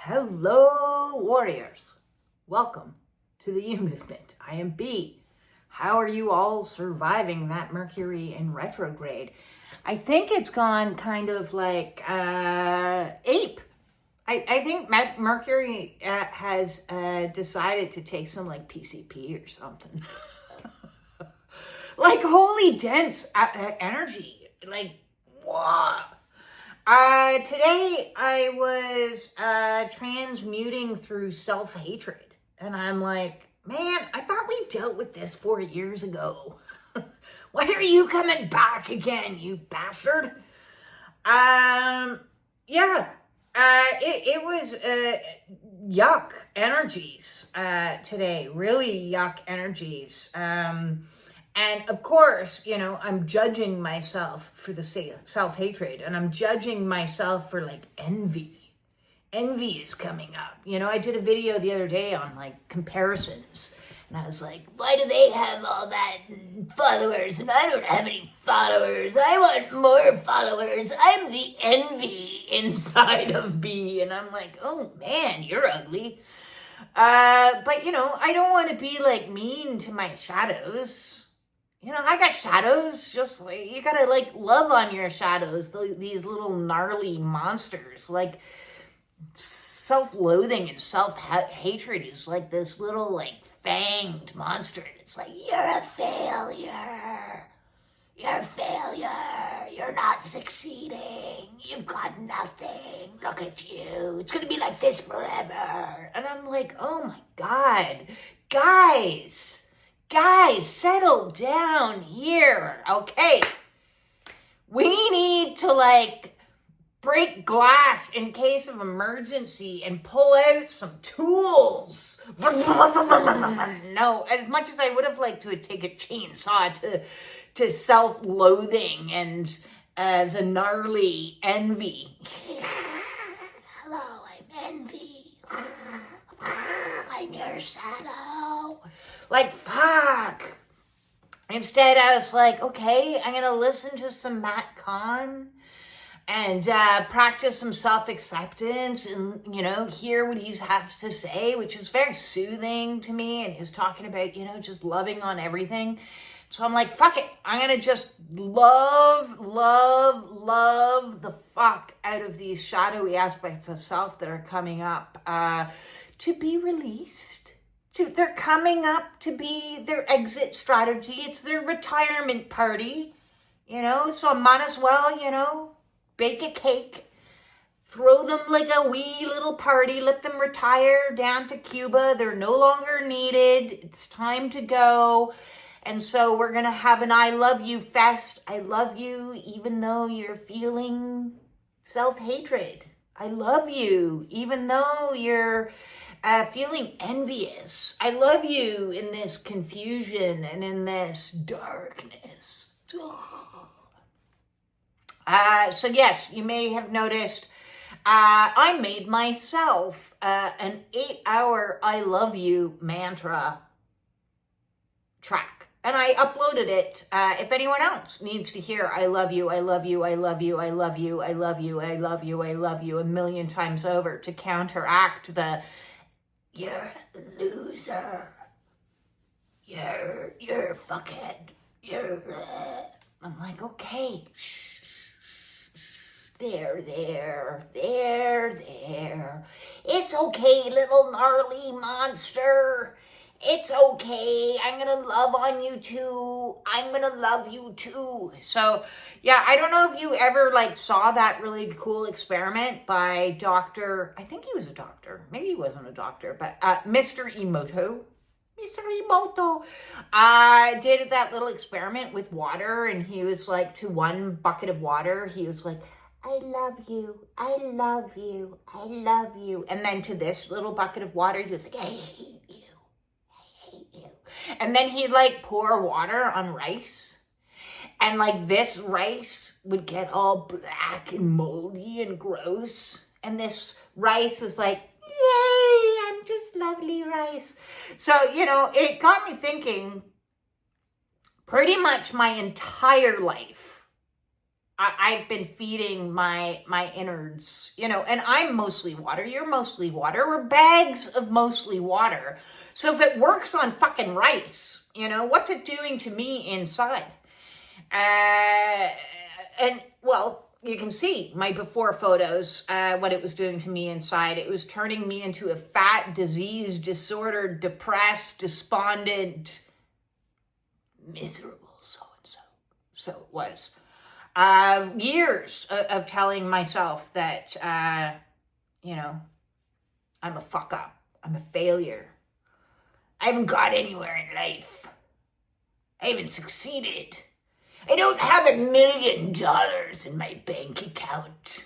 Hello, warriors. Welcome to the U Movement. I am B. How are you all surviving that Mercury in retrograde? I think it's gone kind of like ape. I think Mercury has decided to take some like PCP or something. Like holy dense energy. Like, what? Today I was transmuting through self-hatred, and I'm like, man, I thought we dealt with this 4 years ago. Why are you coming back again, you bastard? It was yuck energies today, really yuck energies. And of course, you know, I'm judging myself for the self-hatred, and I'm judging myself for like envy. Envy is coming up. You know, I did a video the other day on like comparisons, and I was like, why do they have all that followers and I don't have any followers? I want more followers. I'm the envy inside of B. And I'm like, oh man, you're ugly. But you know, I don't want to be like mean to my shadows. You know, I got shadows, just like, you gotta, like, love on your shadows, these little gnarly monsters. Like, self-loathing and self-hatred is like this little, like, fanged monster. It's like, you're a failure. You're a failure. You're not succeeding. You've got nothing. Look at you. It's gonna be like this forever. And I'm like, oh my God. Guys, settle down here, okay? We need to, like, break glass in case of emergency and pull out some tools. No, as much as I would have liked to take a chainsaw to self-loathing and the gnarly envy. Hello, I'm envy. I'm your shadow. Like, fuck. Instead, I was like, okay, I'm going to listen to some Matt Kahn and practice some self-acceptance and, you know, hear what he has to say, which is very soothing to me. And he's talking about, you know, just loving on everything. So I'm like, fuck it. I'm going to just love the fuck out of these shadowy aspects of self that are coming up to be released. They're coming up to be their exit strategy. It's their retirement party, you know? So I might as well, you know, bake a cake, throw them like a wee little party, let them retire down to Cuba. They're no longer needed. It's time to go. And so we're going to have an I love you fest. I love you even though you're feeling self-hatred. I love you even though you're feeling envious. I love you in this confusion and in this darkness. So yes, you may have noticed I made myself an 8-hour I love you mantra track. And I uploaded it. If anyone else needs to hear I love you, I love you, I love you, I love you, I love you, I love you, I love you 1,000,000 times over to counteract the you're a loser. You're a fuckhead. I'm like, okay. Shh. There. It's okay, little gnarly monster. It's okay. I'm going to love on you too. I'm going to love you too. So, yeah, I don't know if you ever like saw that really cool experiment by I think he was a doctor. Maybe he wasn't a doctor, but Mr. Emoto. Mr. Emoto did that little experiment with water, and he was like, to one bucket of water, he was like, I love you, I love you, I love you. And then to this little bucket of water, he was like, I hate you. And then he'd like pour water on rice, and like this rice would get all black and moldy and gross, and this rice was like, yay, I'm just lovely rice. So, you know, it got me thinking pretty much my entire life I've been feeding my innards, you know, and I'm mostly water. You're mostly water. We're bags of mostly water. So if it works on fucking rice, you know, what's it doing to me inside? And well, you can see my before photos, what it was doing to me inside. It was turning me into a fat, diseased, disordered, depressed, despondent, miserable so-and-so. So it was. Years of telling myself that, you know, I'm a fuck up. I'm a failure. I haven't got anywhere in life. I haven't succeeded. I don't have $1 million in my bank account.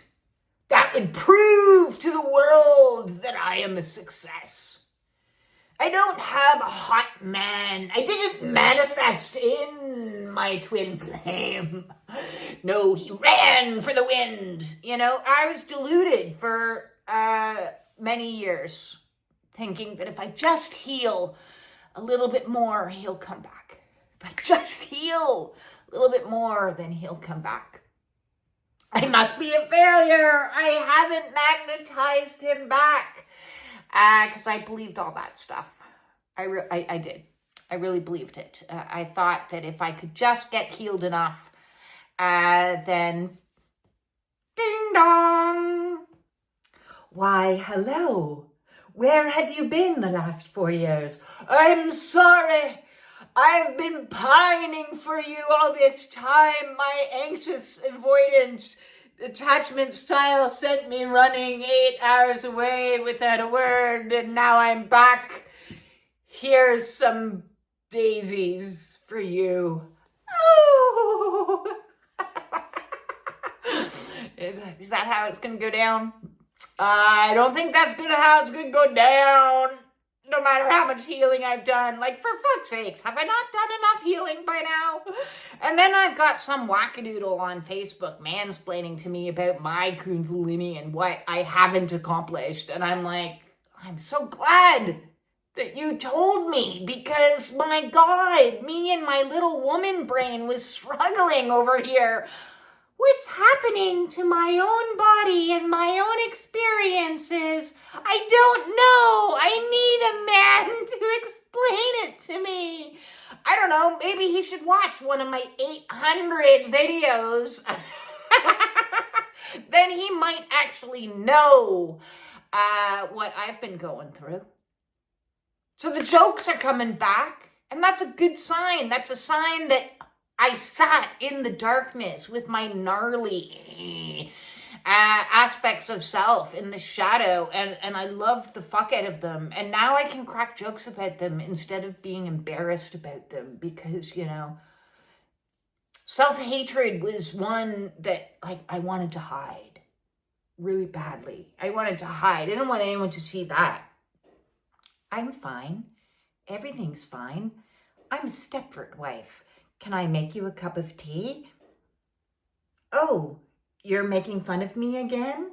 That would prove to the world that I am a success. I don't have a hot man. I didn't manifest in my twin flame. No, he ran for the wind. You know, I was deluded for many years, thinking that if I just heal a little bit more, he'll come back. If I just heal a little bit more, then he'll come back. I must be a failure. I haven't magnetized him back. Because I believed all that stuff. I did. I really believed it. I thought that if I could just get healed enough, then ding dong. Why, hello. Where have you been the last 4 years? I'm sorry. I've been pining for you all this time. My anxious avoidant attachment style sent me running 8 hours away without a word, and now I'm back. Here's some daisies for you. Oh. Is that how it's going to go down? I don't think that's how it's going to go down. No matter how much healing I've done. Like, for fuck's sakes, have I not done enough healing by now? And then I've got some wackadoodle on Facebook mansplaining to me about my Kundalini and what I haven't accomplished. And I'm like, I'm so glad that you told me, because my God, me and my little woman brain was struggling over here. What's happening to my own body and my own experiences? I don't know. I need a man to explain it to me. I don't know. Maybe he should watch one of my 800 videos. Then he might actually know what I've been going through. So the jokes are coming back, and that's a good sign. That's a sign that I sat in the darkness with my gnarly aspects of self in the shadow, and I loved the fuck out of them. And now I can crack jokes about them instead of being embarrassed about them, because, you know, self-hatred was one that, like, I wanted to hide really badly. I wanted to hide. I didn't want anyone to see that. I'm fine. Everything's fine. I'm a Stepford wife. Can I make you a cup of tea? Oh, you're making fun of me again?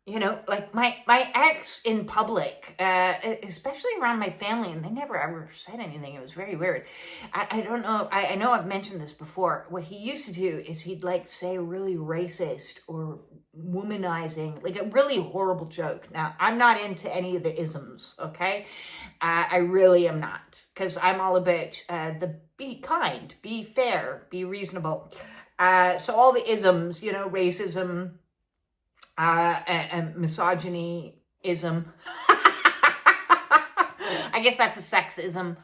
You know, like my ex in public, especially around my family, and they never ever said anything. It was very weird. I don't know. I know I've mentioned this before. What he used to do is he'd like say really racist or womanizing, like a really horrible joke. Now, I'm not into any of the isms, okay? I really am not, because I'm all about the be kind, be fair, be reasonable. So all the isms, you know, racism, and misogyny-ism. I guess that's a sexism.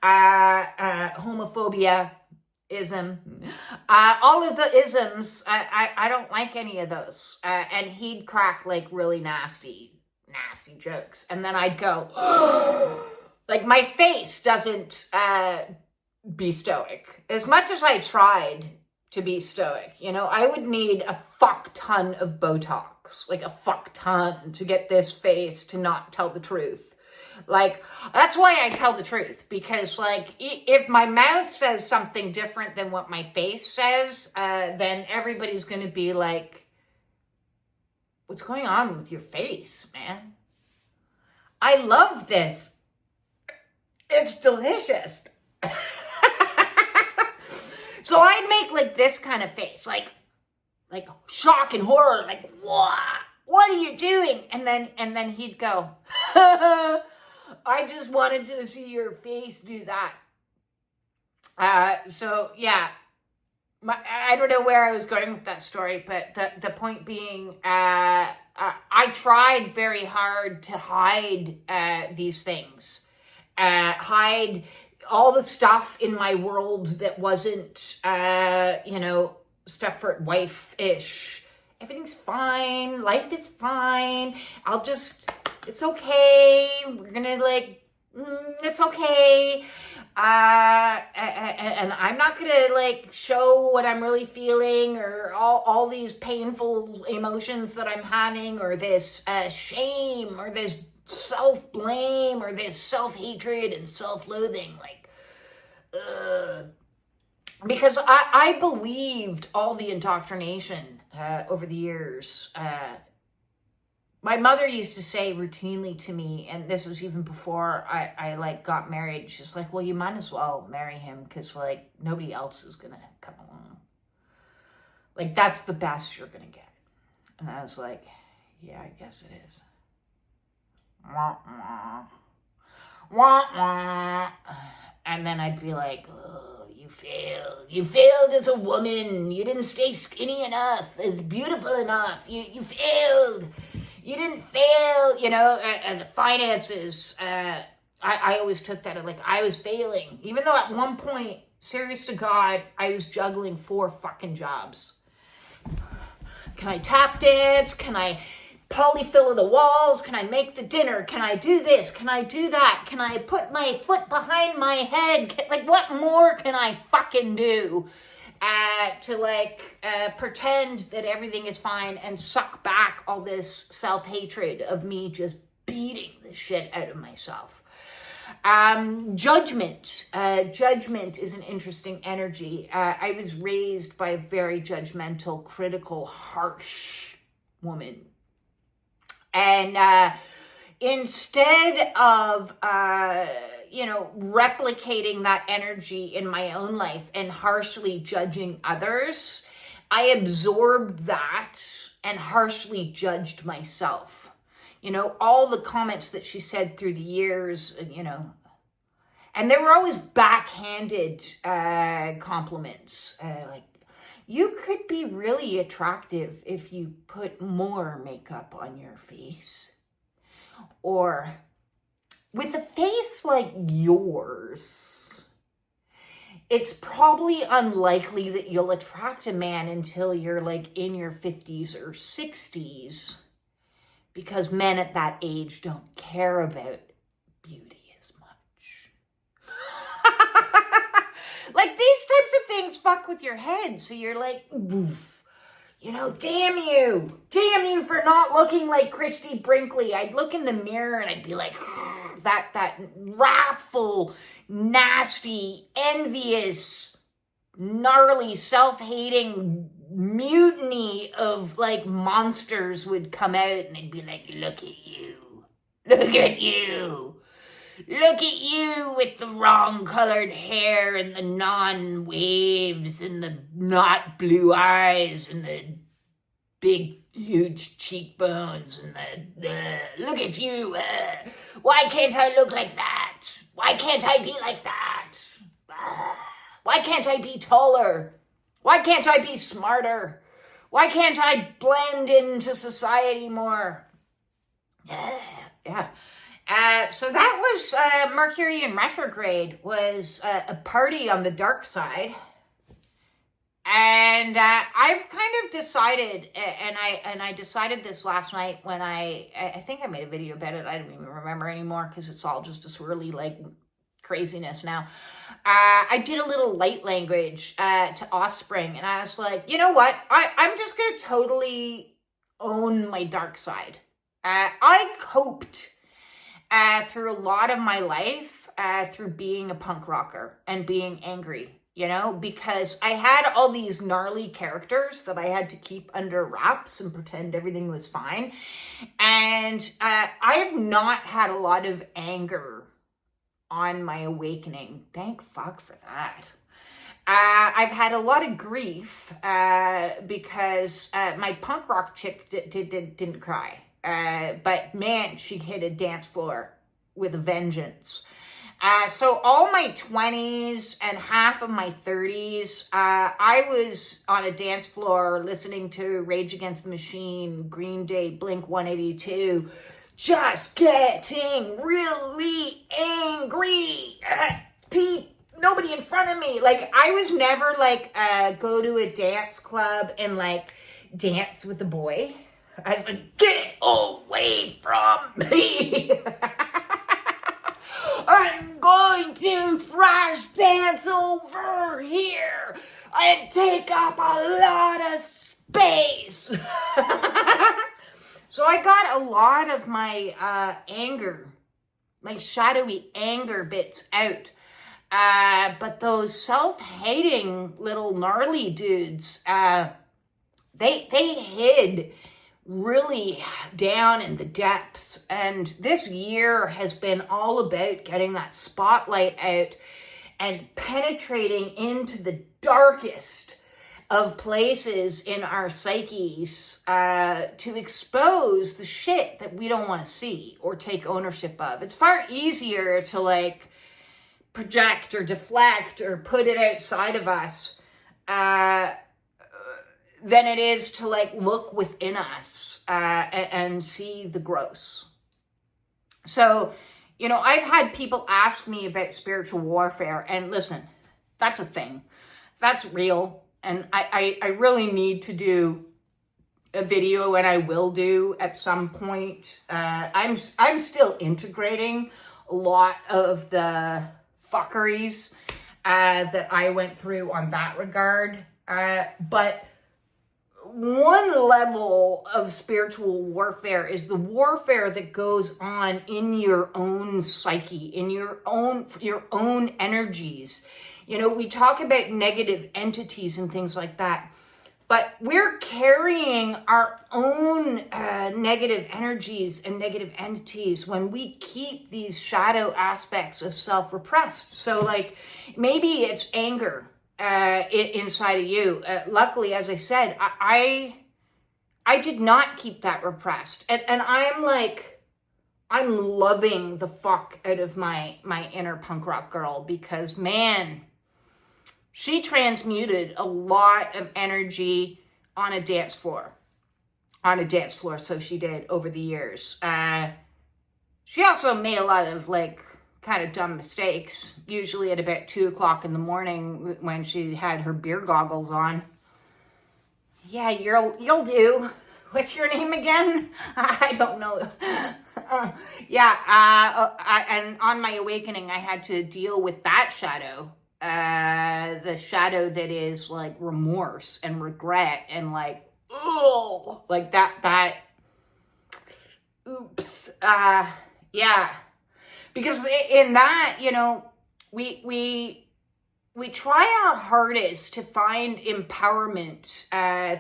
Homophobia-ism. All of the isms, I don't like any of those. And he'd crack like really nasty jokes. And then I'd go, like my face doesn't be stoic. As much as I tried to be stoic, you know, I would need a fuck ton of Botox, like a fuck ton, to get this face to not tell the truth. Like, that's why I tell the truth, because like, if my mouth says something different than what my face says, then everybody's going to be like, what's going on with your face, man? I love this. It's delicious. So I'd make like this kind of face, like, like shock and horror, like, what are you doing? And then he'd go, I just wanted to see your face do that. So yeah, I don't know where I was going with that story, but the point being, I tried very hard to hide these things, hide all the stuff in my world that wasn't, Stepford wife-ish. Everything's fine. Life is fine. It's okay. We're gonna it's okay. And I'm not gonna show what I'm really feeling, or all these painful emotions that I'm having, or this shame, or this self-blame, or this self-hatred and self-loathing. Because I believed all the indoctrination over the years. My mother used to say routinely to me, and this was even before I got married, she's like, well, you might as well marry him, because nobody else is gonna come along. That's the best you're gonna get. And I was like, yeah, I guess it is. Wah, wah. Wah, wah. And then I'd be like, oh, you failed. You failed as a woman. You didn't stay skinny enough, as beautiful enough. You failed. You didn't fail, and the finances. I always took that as I was failing. Even though at one point, serious to God, I was juggling 4 fucking jobs. Can I tap dance? Can I polyfill the walls? Can I make the dinner? Can I do this? Can I do that? Can I put my foot behind my head? What more can I fucking do to pretend that everything is fine and suck back all this self-hatred of me just beating the shit out of myself? Judgment. Judgment is an interesting energy. I was raised by a very judgmental, critical, harsh woman. And instead of, replicating that energy in my own life and harshly judging others, I absorbed that and harshly judged myself. All the comments that she said through the years, and they were always backhanded compliments, you could be really attractive if you put more makeup on your face. Or, with a face like yours, it's probably unlikely that you'll attract a man until you're in your 50s or 60s, because men at that age don't care about beauty as much. These types of things fuck with your head. So you're oof. Damn you for not looking like Christy Brinkley. I'd look in the mirror and I'd be like, that wrathful, nasty, envious, gnarly, self-hating mutiny of monsters would come out, and they'd be like, look at you. Look at you. Look at you with the wrong colored hair and the non-waves and the not blue eyes and the big, huge cheekbones and look at you. Why can't I look like that? Why can't I be like that? Why can't I be taller? Why can't I be smarter? Why can't I blend into society more? Yeah. So that was Mercury in retrograde, was a party on the dark side. And I've kind of decided, and I decided this last night when I think I made a video about it. I don't even remember anymore, because it's all just a swirly craziness now. I did a little light language to Offspring, and I was like, you know what? I'm just going to totally own my dark side. I coped through a lot of my life through being a punk rocker and being angry, because I had all these gnarly characters that I had to keep under wraps and pretend everything was fine. And I have not had a lot of anger on my awakening. Thank fuck for that. I've had a lot of grief because my punk rock chick didn't cry. But man, she hit a dance floor with a vengeance. So all my 20s and half of my 30s, I was on a dance floor listening to Rage Against the Machine, Green Day, Blink-182, just getting really angry at nobody in front of me. Like, I was never like, go to a dance club and like dance with a boy. I was like, get away from me. I'm going to thrash dance over here and take up a lot of space. So I got a lot of my anger, my shadowy anger bits out. But those self-hating little gnarly dudes, they hid really down in the depths. And this year has been all about getting that spotlight out and penetrating into the darkest of places in our psyches to expose the shit that we don't want to see or take ownership of. It's far easier to like project or deflect or put it outside of us than it is to like look within us and see the gross. So, you know, I've had people ask me about spiritual warfare, and listen, that's a thing. That's real. And I really need to do a video, and I will do at some point. I'm still integrating a lot of the fuckeries that I went through on that regard. But one level of spiritual warfare is the warfare that goes on in your own psyche, in your own energies. You know, we talk about negative entities and things like that, but we're carrying our own negative energies and negative entities when we keep these shadow aspects of self-repressed. So like, maybe it's anger inside of you. Luckily, as I said, I did not keep that repressed. And I'm loving the fuck out of my inner punk rock girl, because man, she transmuted a lot of energy on a dance floor. So she did over the years. She also made a lot of like kind of dumb mistakes, usually at about 2:00 in the morning when she had her beer goggles on. Yeah, you'll do. What's your name again? I don't know. And on my awakening, I had to deal with that shadow. The shadow that is like remorse and regret and like, oh, like that, oops. Yeah. Because in that, you know, we try our hardest to find empowerment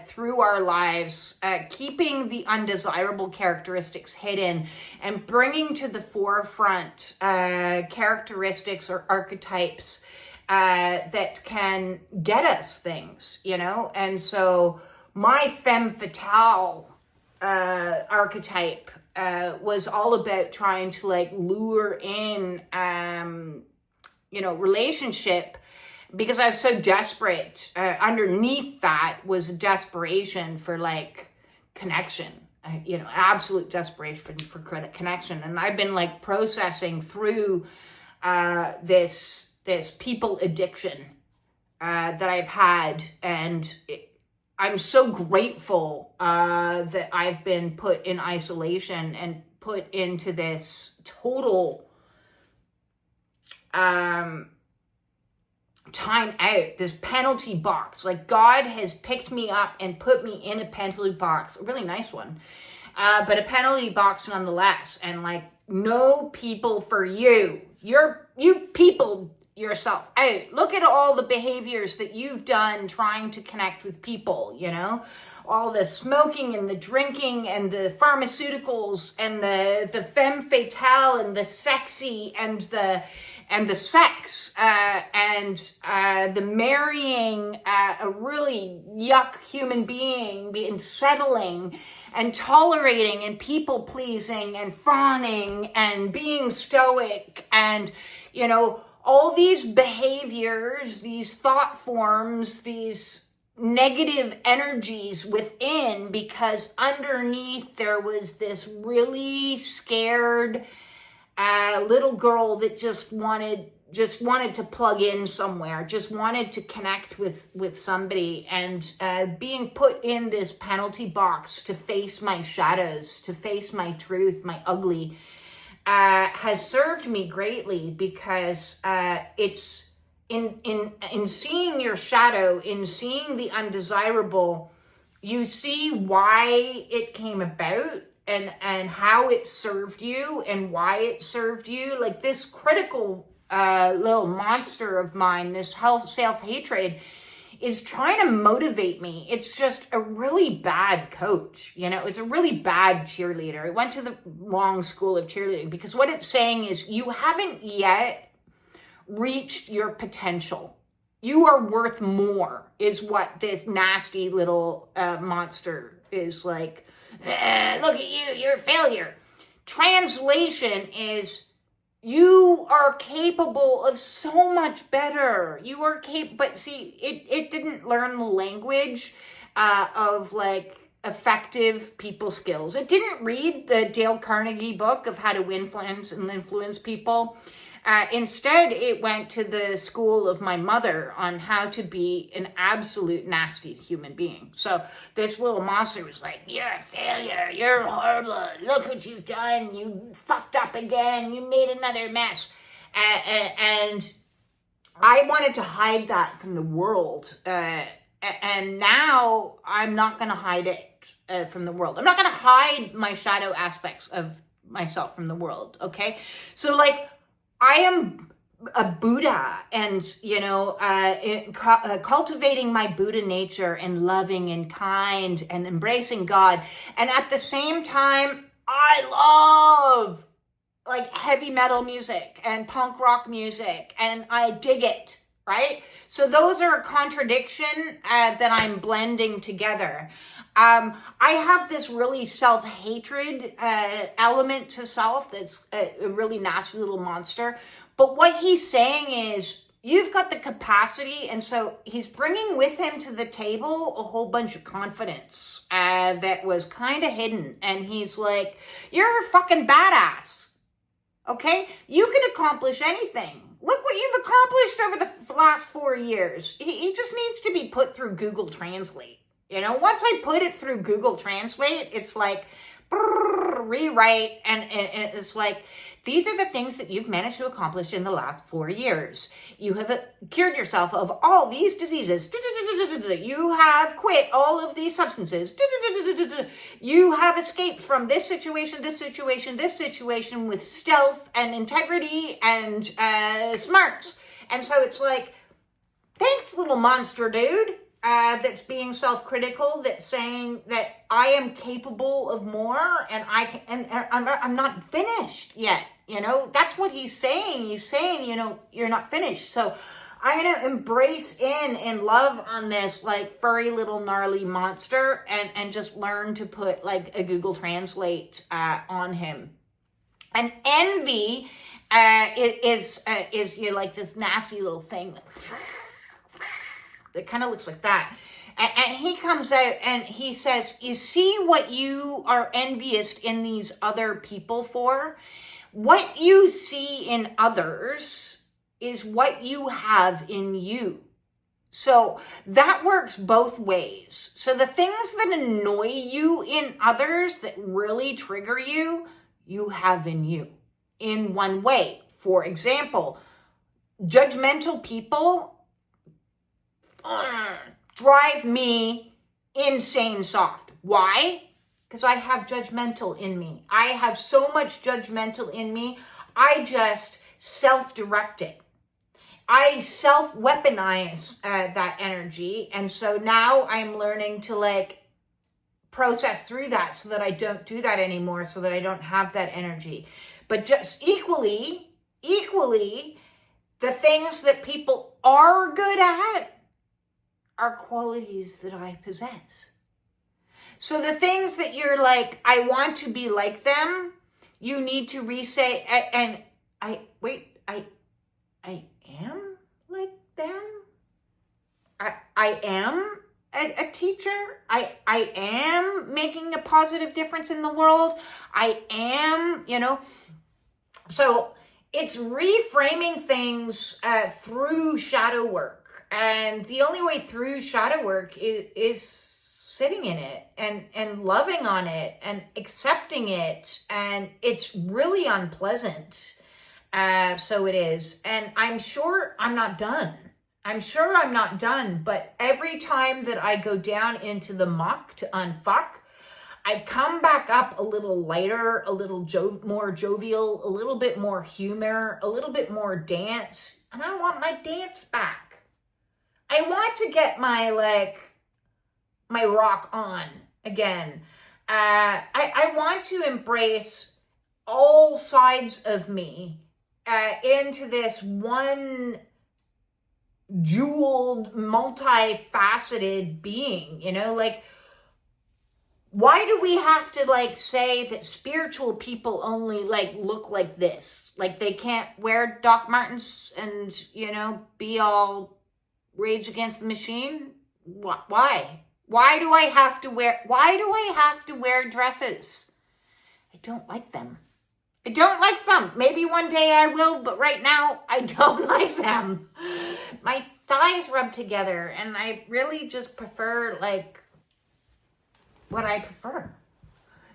through our lives, keeping the undesirable characteristics hidden and bringing to the forefront characteristics or archetypes that can get us things, you know? And so my femme fatale archetype was all about trying to like lure in, you know, relationship, because I was so desperate. Underneath that was a desperation for like connection, you know, absolute desperation for connection. And I've been like processing through this people addiction that I've had, and I'm so grateful that I've been put in isolation and put into this total time out, this penalty box. Like, God has picked me up and put me in a penalty box, a really nice one, but a penalty box nonetheless. And like, no people for you. You people yourself out. Look at all the behaviors that you've done trying to connect with people, you know, all the smoking and the drinking and the pharmaceuticals and the femme fatale and the sexy and the sex and the marrying a really yuck human being, being settling and tolerating and people pleasing and fawning and being stoic and, you know, all these behaviors, these thought forms, these negative energies within, because underneath there was this really scared little girl that just wanted to plug in somewhere, just wanted to connect with somebody, and being put in this penalty box to face my shadows, to face my truth, my ugly, has served me greatly, because it's in seeing your shadow, in seeing the undesirable, you see why it came about and how it served you and why it served you. Like this critical little monster of mine, this self-hatred, is trying to motivate me. It's just a really bad coach. You know, it's a really bad cheerleader. I went to the wrong school of cheerleading, because what it's saying is you haven't yet reached your potential. You are worth more, is what this nasty little monster is like. Look at you, you're a failure. Translation is, you are capable of so much better. You are but see, it didn't learn the language of like effective people skills. It didn't read the Dale Carnegie book of how to influence people. Instead, it went to the school of my mother on how to be an absolute nasty human being. So this little monster was like, you're a failure, you're horrible, look what you've done, you fucked up again, you made another mess. And I wanted to hide that from the world. And now I'm not going to hide it from the world. I'm not going to hide my shadow aspects of myself from the world, okay? So like, I am a Buddha, and, you know, cultivating my Buddha nature and loving and kind and embracing God. And at the same time, I love like heavy metal music and punk rock music, and I dig it, right? So those are a contradiction that I'm blending together. I have this really self-hatred element to self that's a really nasty little monster. But what he's saying is, you've got the capacity, and so he's bringing with him to the table a whole bunch of confidence that was kind of hidden. And he's like, you're a fucking badass, okay? You can accomplish anything. Look what you've accomplished over the last 4 years. He just needs to be put through Google Translate. You know, once I put it through Google Translate, it's like, rewrite, and it's like, these are the things that you've managed to accomplish in the last 4 years. You have cured yourself of all these diseases. You have quit all of these substances. You have escaped from this situation with stealth and integrity and smarts. And so it's like, thanks, little monster dude. That's being self-critical, that's saying that I am capable of more, and I'm not finished yet. You know, that's what he's saying. He's saying, you know, you're not finished. So I'm going to embrace in and love on this like furry little gnarly monster, and just learn to put like a Google Translate on him. And envy is you know, like this nasty little thing. It kind of looks like that. And he comes out and he says, you see what you are envious in these other people for? What you see in others is what you have in you. So that works both ways. So the things that annoy you in others, that really trigger you, you have in you in one way. For example, judgmental people drive me insane soft. Why? Because I have judgmental in me. I have so much judgmental in me. I just self-direct it. I self-weaponize that energy. And so now I'm learning to like process through that so that I don't do that anymore, so that I don't have that energy. But just equally, the things that people are good at are qualities that I possess. So the things that you're like, I want to be like them, you need to re-say, and I am like them. I am a teacher. I am making a positive difference in the world. I am, so it's reframing things through shadow work. And the only way through shadow work is sitting in it and loving on it and accepting it. And it's really unpleasant. So it is. And I'm sure I'm not done. But every time that I go down into the muck to unfuck, I come back up a little lighter, a little more jovial, a little bit more humor, a little bit more dance. And I want my dance back. I want to get my rock on again. I want to embrace all sides of me into this one jeweled, multifaceted being, why do we have to say that spiritual people only look like this? Like they can't wear Doc Martens and, be all Rage Against the Machine? Why? Why do I have to wear dresses? I don't like them. Maybe one day I will, but right now I don't like them. My thighs rub together and I really just prefer what I prefer.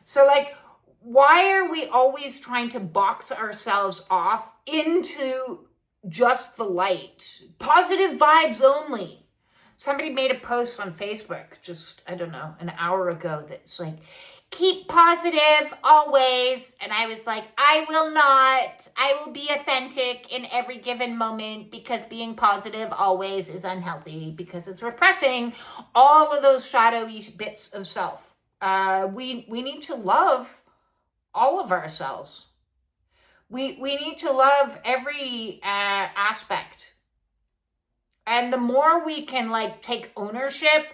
So why are we always trying to box ourselves off into just the light? Positive vibes only. Somebody made a post on Facebook just, I don't know, an hour ago that's keep positive always. And I was like, I will not. I will be authentic in every given moment because being positive always is unhealthy because it's repressing all of those shadowy bits of self. We need to love all of ourselves. We need to love every aspect. And the more we can take ownership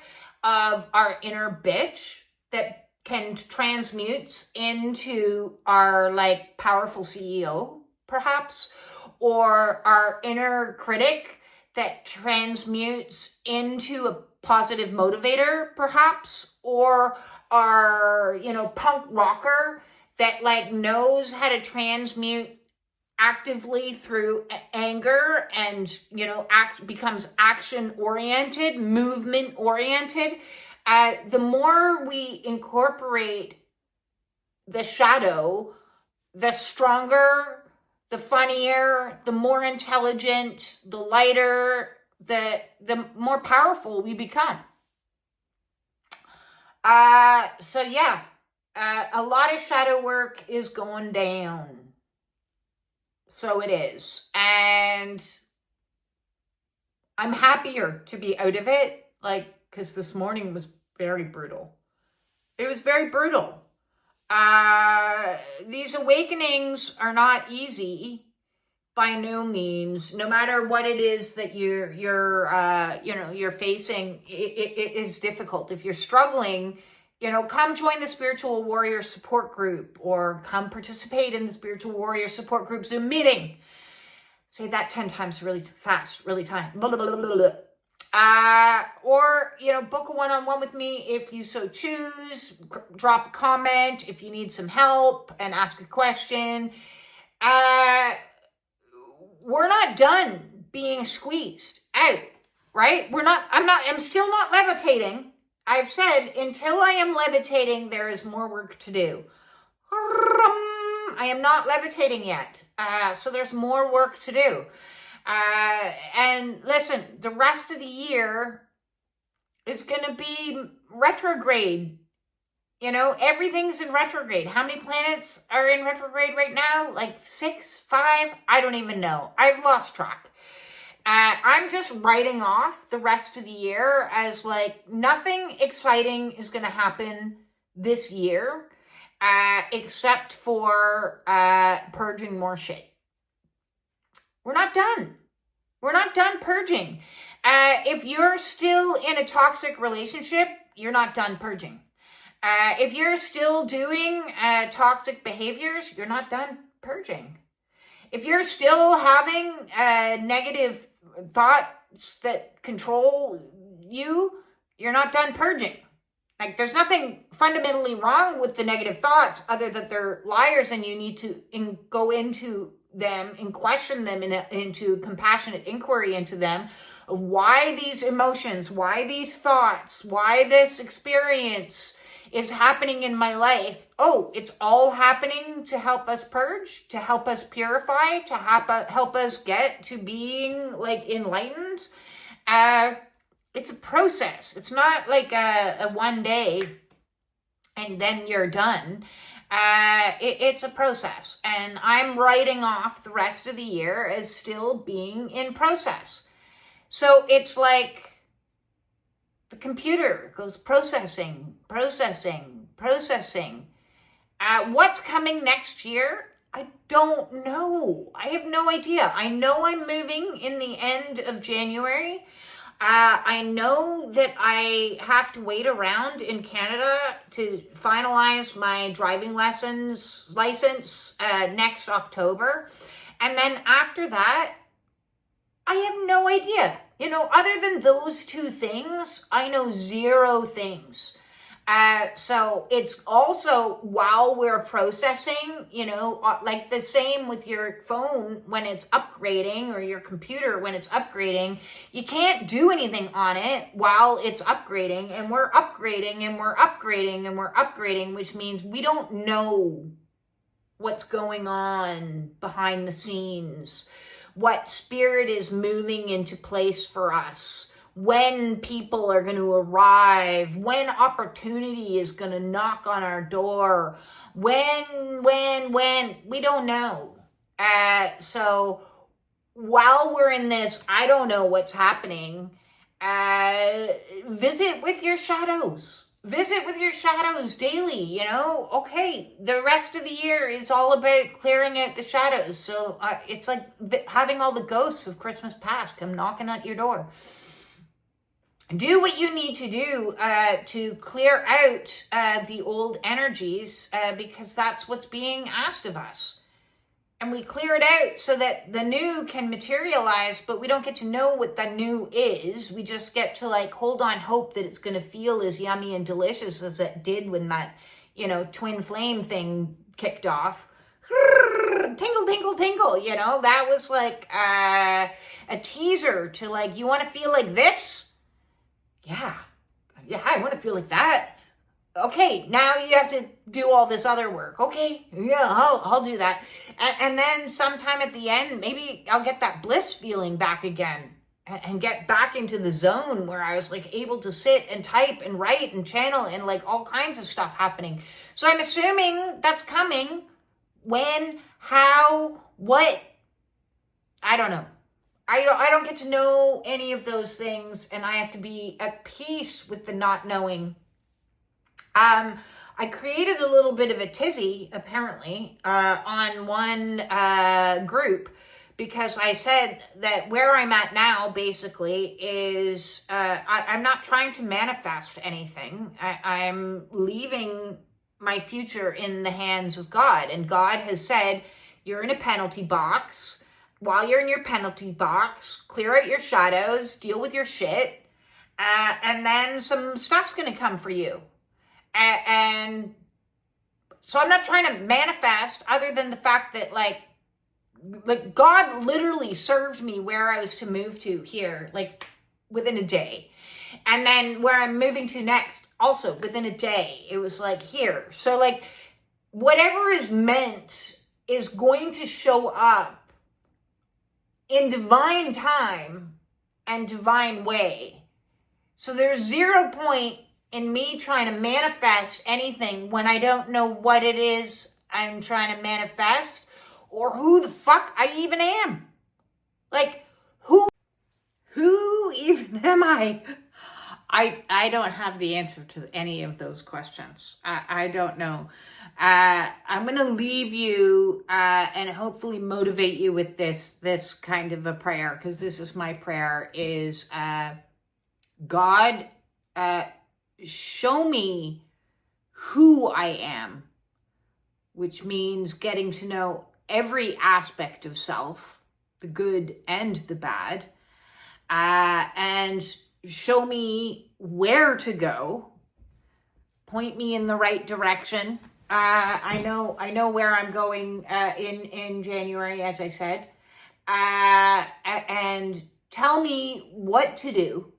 of our inner bitch that can transmute into our powerful CEO, perhaps, or our inner critic that transmutes into a positive motivator, perhaps, or our, punk rocker that knows how to transmute actively through anger and, becomes action oriented, movement oriented. The more we incorporate the shadow, the stronger, the funnier, the more intelligent, the lighter, the more powerful we become. So yeah, a lot of shadow work is going down. So it is. And I'm happier to be out of it, because this morning was very brutal. It was very brutal. These awakenings are not easy by no means. No matter what it is that you're facing, it is difficult. If you're struggling, come join the Spiritual Warrior Support Group or come participate in the Spiritual Warrior Support Group Zoom meeting. Say that 10 times really fast, really time. Blah, blah, blah, blah, blah. Or, book a one-on-one with me if you so choose. Drop a comment if you need some help and ask a question. We're not done being squeezed out, right? I'm still not levitating. I've said until I am levitating, there is more work to do. I am not levitating yet. So there's more work to do. And listen, the rest of the year is going to be retrograde. Everything's in retrograde. How many planets are in retrograde right now? 6, 5? I don't even know. I've lost track. I'm just writing off the rest of the year as nothing exciting is going to happen this year, except for purging more shit. We're not done. We're not done purging. If you're still in a toxic relationship, you're not done purging. If you're still doing toxic behaviors, you're not done purging. If you're still having negative thoughts that control you, you're not done purging. Like, there's nothing fundamentally wrong with the negative thoughts other than they're liars, and you need to go into them and question them into compassionate inquiry into them of why these emotions, why these thoughts, why this experience is happening in my life. Oh, it's all happening to help us purge, to help us purify, to help us get to being like enlightened. It's a process. It's not like a one day and then you're done. It's a process, and I'm writing off the rest of the year as still being in process. So it's like the computer goes processing. What's coming next year? I don't know. I have no idea. I know I'm moving in the end of January. I know that I have to wait around in Canada to finalize my driving license next October. And then after that, I have no idea. Other than those two things, I know zero things. So it's also, while we're processing, like the same with your phone when it's upgrading, or your computer when it's upgrading, you can't do anything on it while it's upgrading, and we're upgrading and we're upgrading and we're upgrading, which means we don't know what's going on behind the scenes, what spirit is moving into place for us, when people are going to arrive, when opportunity is going to knock on our door, when, we don't know. So while we're in this, I don't know what's happening, visit with your shadows. Visit with your shadows daily, Okay, the rest of the year is all about clearing out the shadows. So it's like having all the ghosts of Christmas past come knocking at your door. Do what you need to do to clear out the old energies, because that's what's being asked of us. And we clear it out so that the new can materialize, but we don't get to know what the new is. We just get to hold on hope that it's going to feel as yummy and delicious as it did when that, twin flame thing kicked off. Tingle, tingle, tingle, that was like a teaser to you want to feel like this? Yeah, I want to feel like that. Okay, now you have to do all this other work. Okay, yeah, I'll do that. And then sometime at the end, maybe I'll get that bliss feeling back again and get back into the zone where I was able to sit and type and write and channel and all kinds of stuff happening. So I'm assuming that's coming. When, how, what? I don't know. I don't get to know any of those things, and I have to be at peace with the not knowing. I created a little bit of a tizzy, apparently, on one group, because I said that where I'm at now, basically, is I'm not trying to manifest anything. I'm leaving my future in the hands of God, and God has said, you're in a penalty box. While you're in your penalty box, clear out your shadows, deal with your shit, and then some stuff's going to come for you. And so I'm not trying to manifest, other than the fact that God literally served me where I was to move to here, within a day. And then where I'm moving to next, also within a day. It was here. So whatever is meant is going to show up in divine time and divine way. So there's 0 point in me trying to manifest anything when I don't know what it is I'm trying to manifest, or who the fuck I even am. Who even am I? I don't have the answer to any of those questions. I don't know. I'm going to leave you and hopefully motivate you with this kind of a prayer, because this is my prayer, is God, show me who I am, which means getting to know every aspect of self, the good and the bad, and show me where to go, point me in the right direction. I know where I'm going in January, as I said, and tell me what to do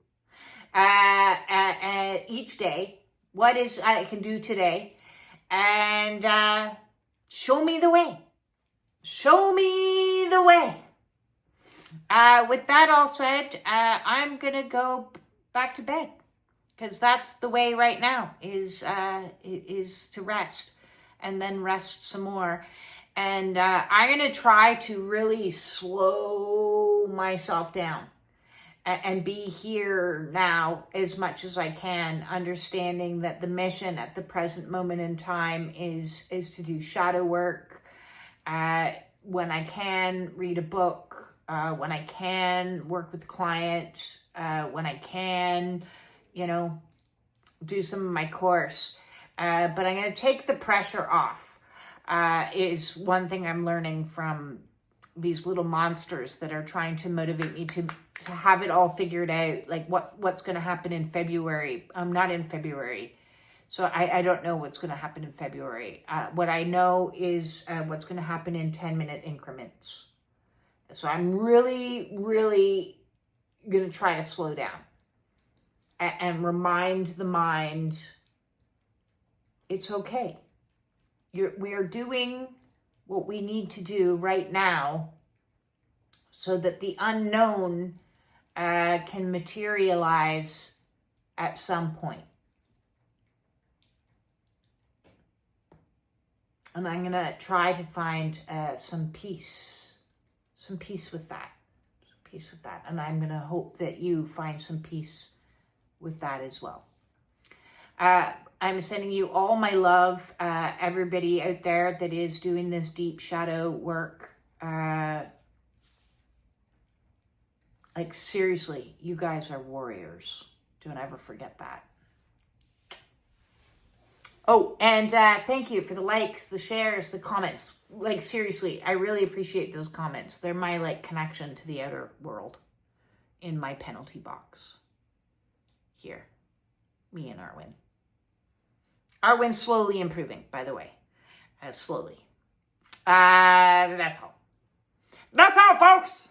each day, what is I can do today, and show me the way. Show me the way. With that all said, I'm gonna go back to bed, because that's the way right now, is to rest, and then rest some more. And I'm gonna try to really slow myself down and be here now as much as I can, understanding that the mission at the present moment in time is to do shadow work. When I can, read a book. When I can, work with clients. When I can, do some of my course. But I'm going to take the pressure off, is one thing I'm learning from these little monsters that are trying to motivate me to have it all figured out, like what's going to happen in February. I'm not in February, so I don't know what's going to happen in February. What I know is what's going to happen in 10-minute increments. So I'm really, really going to try to slow down and remind the mind it's okay. We are doing what we need to do right now so that the unknown can materialize at some point. And I'm going to try to find some peace with that. And I'm going to hope that you find some peace with that as well. I'm sending you all my love, everybody out there that is doing this deep shadow work. Like, seriously, you guys are warriors. Don't ever forget that. Oh, and thank you for the likes, the shares, the comments. Like, seriously, I really appreciate those comments. They're my, connection to the outer world in my penalty box. Here. Me and Arwen. Arwen's slowly improving, by the way. Slowly. That's all. That's all, folks!